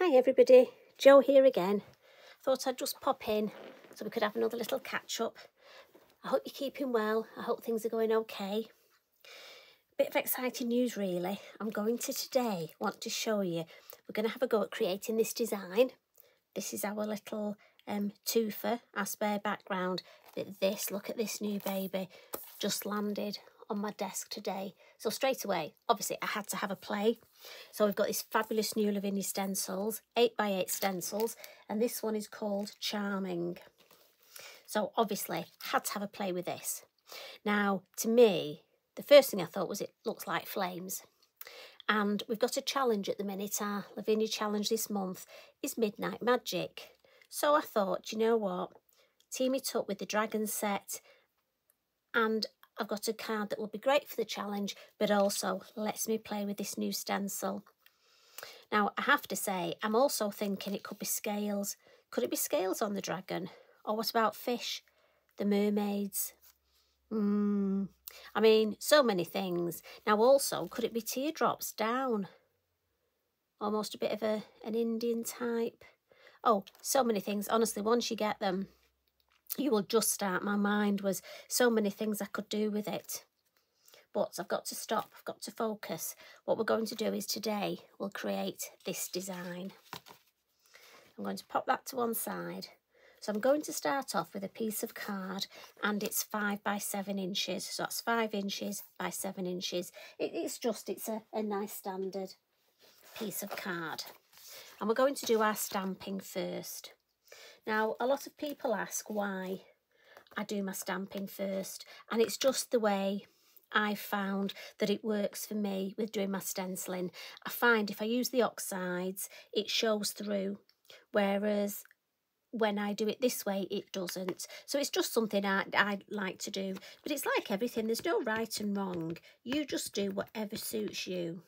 Hi everybody, Jo here again. Thought I'd just pop in so we could have another little catch up. I hope you're keeping well, I hope things are going okay. Bit of exciting news really. I'm going to today want to show you, we're going to have a go at creating this design. This is our little twofer, our spare background. But this, look at this new baby, just landed on my desk today. So straight away, obviously I had to have a play. So we've got this fabulous new Lavinia Stencils, 8x8 stencils, and this one is called Charming. So obviously had to have a play with this. Now to me, the first thing I thought was it looks like flames. And we've got a challenge at the minute. Our Lavinia challenge this month is Midnight Magic. So I thought, you know what, team it up with the dragon set, and I've got a card that will be great for the challenge, but also lets me play with this new stencil. Now, I have to say, I'm also thinking it could be scales. Could it be scales on the dragon? Or what about fish? The mermaids? I mean, so many things. Now, also, could it be teardrops down? Almost a bit of an Indian type. Oh, so many things. Honestly, once you get them, you will just start. My mind was so many things I could do with it. But I've got to stop, I've got to focus. What we're going to do is today we'll create this design. I'm going to pop that to one side. So I'm going to start off with a piece of card, and it's 5 by 7 inches. So that's 5 inches by 7 inches. It's a nice standard piece of card. And we're going to do our stamping first. Now, a lot of people ask why I do my stamping first, and it's just the way I found that it works for me with doing my stenciling. I find if I use the oxides, it shows through, whereas when I do it this way, it doesn't. So it's just something I like to do. But it's like everything, there's no right and wrong. You just do whatever suits you.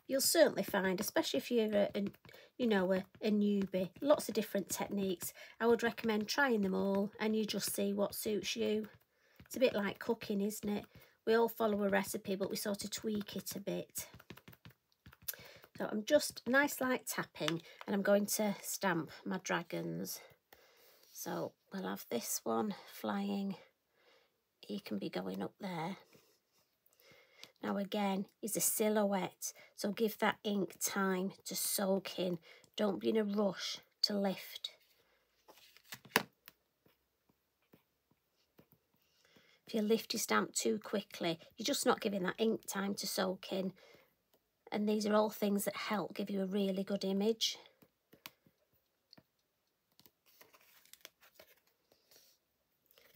You'll certainly find, especially if you're a newbie, lots of different techniques. I would recommend trying them all, and you just see what suits you. It's a bit like cooking, isn't it? We all follow a recipe, but we sort of tweak it a bit. So I'm just nice light tapping, and I'm going to stamp my dragons. So we'll have this one flying. He can be going up there. Now again, is a silhouette, so give that ink time to soak in. Don't be in a rush to lift. If you lift your stamp too quickly, you're just not giving that ink time to soak in. And these are all things that help give you a really good image.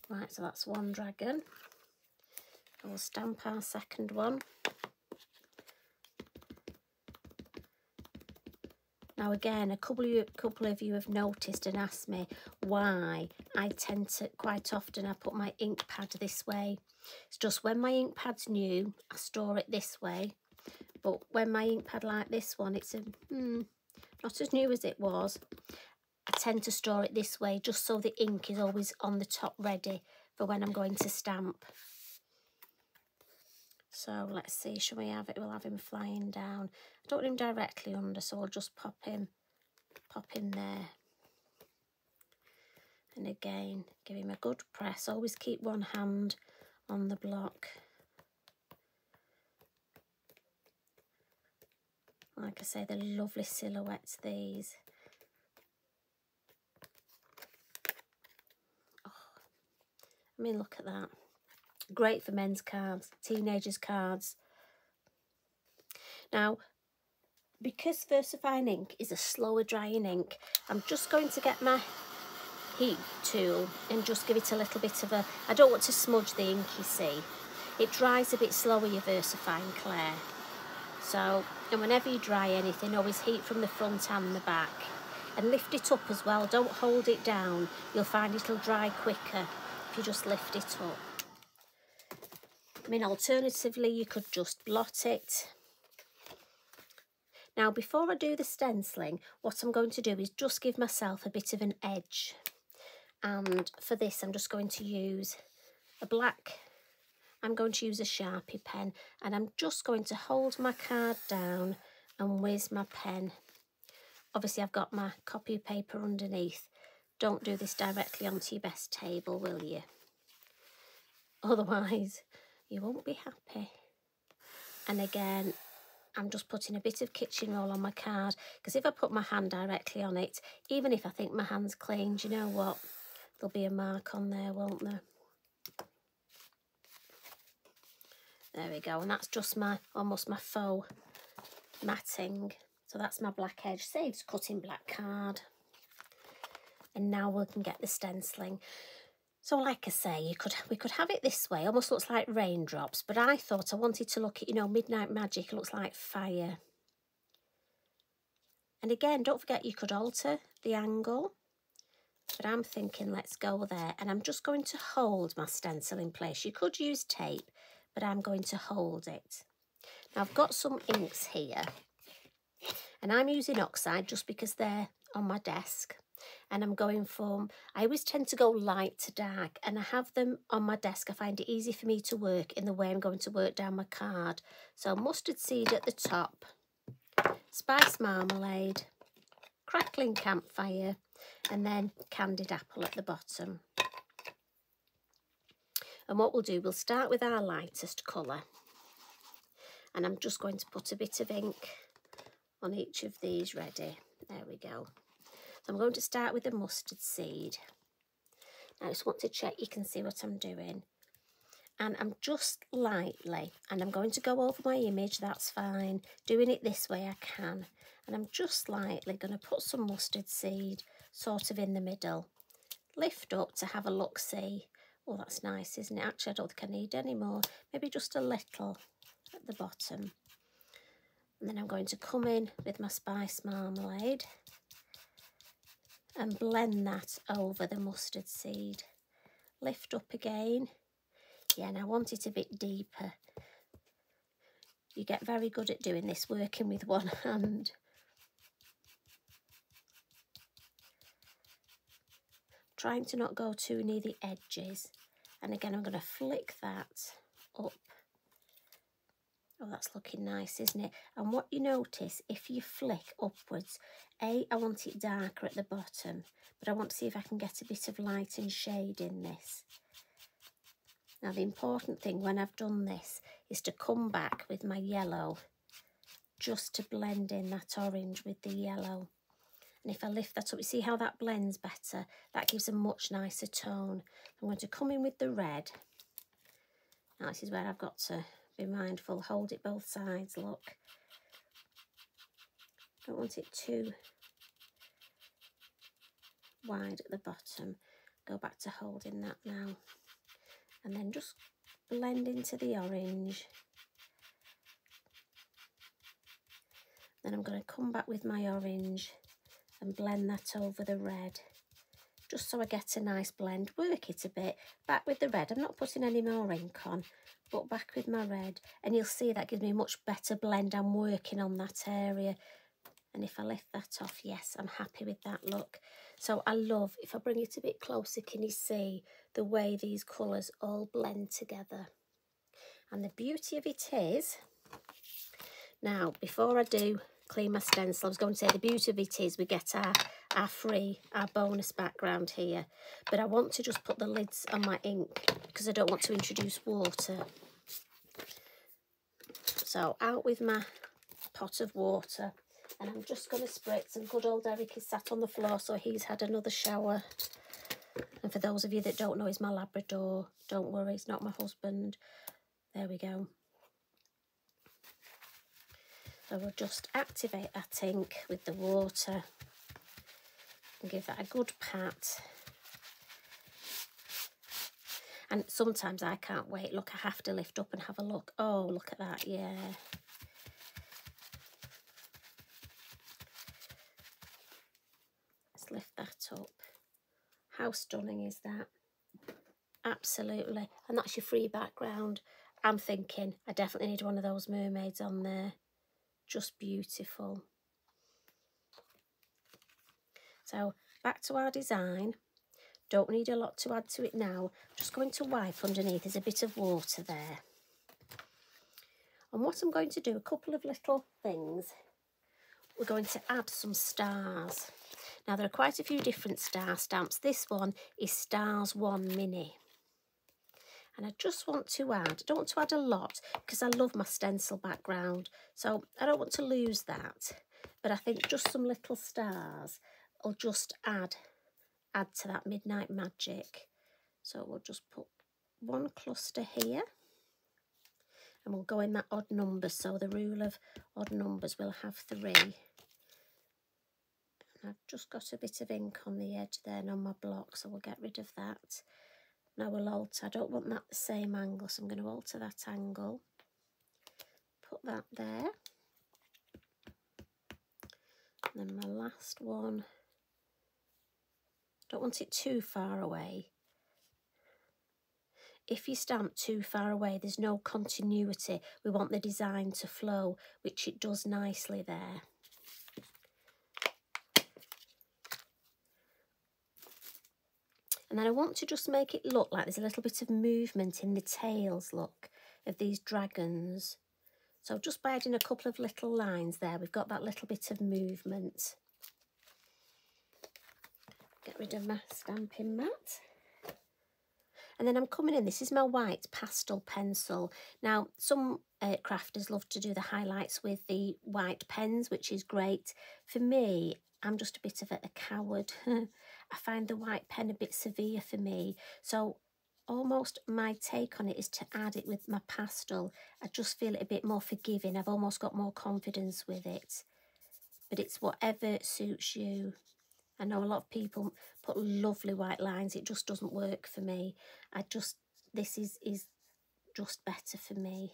Right, so that's one dragon. We'll stamp our second one. Now again, a couple of you have noticed and asked me why I tend to, quite often I put my ink pad this way. It's just when my ink pad's new, I store it this way. But when my ink pad like this one, it's not as new as it was. I tend to store it this way just so the ink is always on the top ready for when I'm going to stamp. So let's see, shall we have it? We'll have him flying down. I don't want him directly under, so I'll just pop him there. And again, give him a good press. Always keep one hand on the block. Like I say, they're lovely silhouettes, these. Oh, I mean, look at that. Great for men's cards, teenagers' cards. Now, because VersaFine ink is a slower drying ink, I'm just going to get my heat tool and just give it a little bit of a... I don't want to smudge the ink, you see. It dries a bit slower, your VersaFine Claire. So, and whenever you dry anything, always heat from the front and the back. And lift it up as well, don't hold it down. You'll find it'll dry quicker if you just lift it up. I mean, alternatively, you could just blot it. Now, before I do the stenciling, what I'm going to do is just give myself a bit of an edge. And for this, I'm just going to use a black, I'm going to use a Sharpie pen, and I'm just going to hold my card down and whiz my pen obviously I've got my copy paper underneath. Don't do this directly onto your best table, will you? Otherwise, you won't be happy. And again, I'm just putting a bit of kitchen roll on my card, because if I put my hand directly on it, even if I think my hand's clean, do you know what? There'll be a mark on there, won't there? There we go, and that's just almost my faux matting. So that's my black edge, saves cutting black card. And now we can get the stenciling. So like I say, we could have it this way, almost looks like raindrops, but I thought I wanted to look at, you know, Midnight Magic, it looks like fire. And again, don't forget you could alter the angle, but I'm thinking let's go there, and I'm just going to hold my stencil in place. You could use tape, but I'm going to hold it. Now I've got some inks here, and I'm using oxide just because they're on my desk. And I'm going for, I always tend to go light to dark, and I have them on my desk. I find it easy for me to work in the way I'm going to work down my card. So mustard seed at the top, spice marmalade, crackling campfire, and then candied apple at the bottom. And what we'll do, we'll start with our lightest colour. And I'm just going to put a bit of ink on each of these ready. There we go. So I'm going to start with the mustard seed. I just want to check you can see what I'm doing. And I'm just lightly, and I'm going to go over my image, that's fine. Doing it this way I can. And I'm just lightly going to put some mustard seed sort of in the middle. Lift up to have a look-see. Oh, that's nice, isn't it? Actually, I don't think I need any more. Maybe just a little at the bottom. And then I'm going to come in with my spice marmalade and blend that over the mustard seed. Lift up again. Yeah, and I want it a bit deeper. You get very good at doing this, working with one hand. Trying to not go too near the edges. And again, I'm going to flick that up. Oh, that's looking nice, isn't it? And what you notice, if you flick upwards, I want it darker at the bottom, but I want to see if I can get a bit of light and shade in this. Now, the important thing when I've done this is to come back with my yellow, just to blend in that orange with the yellow. And if I lift that up, you see how that blends better? That gives a much nicer tone. I'm going to come in with the red. Now, this is where I've got to be mindful, hold it both sides, look. Don't want it too wide at the bottom. Go back to holding that now. And then just blend into the orange. Then I'm going to come back with my orange and blend that over the red. Just so I get a nice blend, work it a bit. Back with the red, I'm not putting any more ink on, but back with my red. And you'll see that gives me a much better blend. I'm working on that area. And if I lift that off, yes, I'm happy with that look. So I love, if I bring it a bit closer, can you see the way these colours all blend together? And the beauty of it is, now, before I do clean my stencil, I was going to say the beauty of it is we get our bonus background here. But I want to just put the lids on my ink because I don't want to introduce water. So out with my pot of water. And I'm just going to spritz, and good old Eric is sat on the floor, so he's had another shower. And for those of you that don't know, he's my Labrador. Don't worry, it's not my husband. There we go. So we'll just activate that ink with the water and give that a good pat. And sometimes I can't wait. Look, I have to lift up and have a look. Oh, look at that, yeah. Lift that up. How stunning is that? Absolutely. And that's your free background. I'm thinking I definitely need one of those mermaids on there. Just beautiful. So back to our design. Don't need a lot to add to it now. Just going to wipe underneath. There's a bit of water there. And what I'm going to do, a couple of little things. we're going to add some stars. Now there are quite a few different star stamps. This one is Stars 1 Mini. And I just want to add, I don't want to add a lot because I love my stencil background. So I don't want to lose that. But I think just some little stars will just add to that Midnight Magic. So we'll just put one cluster here. And we'll go in that odd number. So the rule of odd numbers will have 3. I've just got a bit of ink on the edge there and on my block, so we'll get rid of that. Now we'll alter, I don't want that the same angle, so I'm going to alter that angle. Put that there. And then my last one, don't want it too far away. If you stamp too far away, there's no continuity. We want the design to flow, which it does nicely there. And then I want to just make it look like there's a little bit of movement in the tails, look, of these dragons. So just by adding a couple of little lines there, we've got that little bit of movement. Get rid of my stamping mat. And then I'm coming in, this is my white pastel pencil. Now, some crafters love to do the highlights with the white pens, which is great. For me, I'm just a bit of a coward. I find the white pen a bit severe for me. So almost my take on it is to add it with my pastel. I just feel it a bit more forgiving. I've almost got more confidence with it. But it's whatever suits you. I know a lot of people put lovely white lines. It just doesn't work for me. This is just better for me.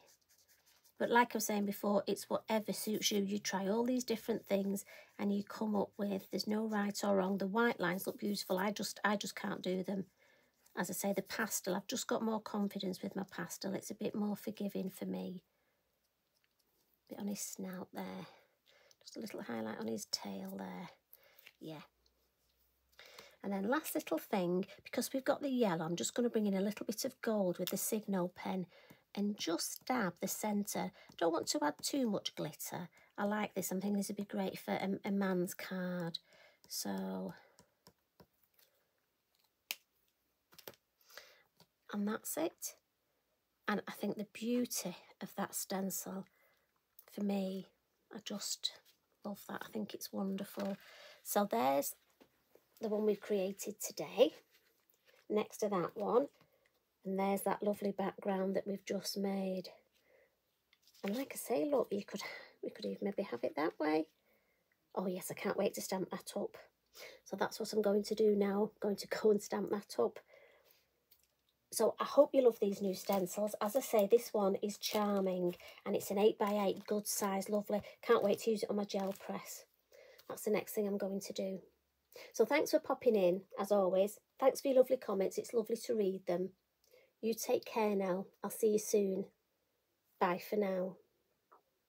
But like I was saying before, it's whatever suits you. You try all these different things and you come up with, there's no right or wrong. The white lines look beautiful. I just can't do them. As I say, the pastel, I've just got more confidence with my pastel. It's a bit more forgiving for me. A bit on his snout there. Just a little highlight on his tail there. Yeah. And then last little thing, because we've got the yellow, I'm just going to bring in a little bit of gold with the Signal pen and just dab the centre. Don't want to add too much glitter. I like this. I'm thinking this would be great for a man's card. So, and that's it. And I think the beauty of that stencil, for me, I just love that. I think it's wonderful. So there's the one we've created today. Next to that one. And there's that lovely background that we've just made. And like I say, look, we could even maybe have it that way. Oh yes, I can't wait to stamp that up. So that's what I'm going to do now. I'm going to go and stamp that up. So I hope you love these new stencils. As I say, this one is charming and it's an 8x8, good size, lovely. Can't wait to use it on my gel press. That's the next thing I'm going to do. So thanks for popping in, as always. Thanks for your lovely comments. It's lovely to read them. You take care now. I'll see you soon. Bye for now.